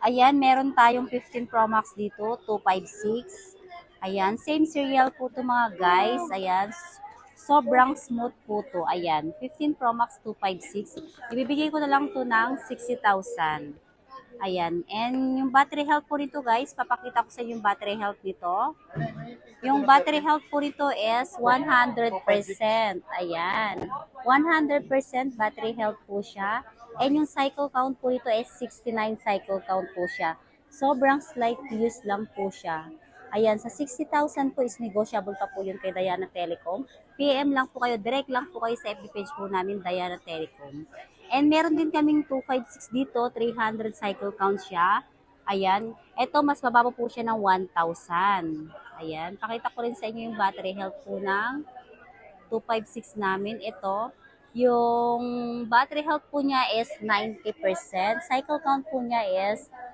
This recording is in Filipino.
Ayan, meron tayong 15 Pro Max dito, 256. Ayan, same serial po to mga guys. Ayan, sobrang smooth po to. Ayan, 15 Pro Max 256. Ibibigay ko na lang to ng 60,000. Ayan, and yung battery health po nito guys, papakita ko sa inyo yung battery health nito. Yung battery health po nito is 100%. Ayan. 100% battery health po siya. And yung cycle count po nito is 69 cycle count po siya. Sobrang slight use lang po siya. Ayan, sa 60,000 po is negotiable pa po yun kay Diana Telecom. PM lang po kayo, direct lang po kayo sa FB page po namin, Diana Telecom. And meron din kaming 256 dito, 300 cycle count siya. Ayan, ito mas mababa po siya ng 1,000. Ayan, pakita ko rin sa inyo yung battery health po ng 256 namin. Ito, yung battery health po niya is 90%. Cycle count po niya is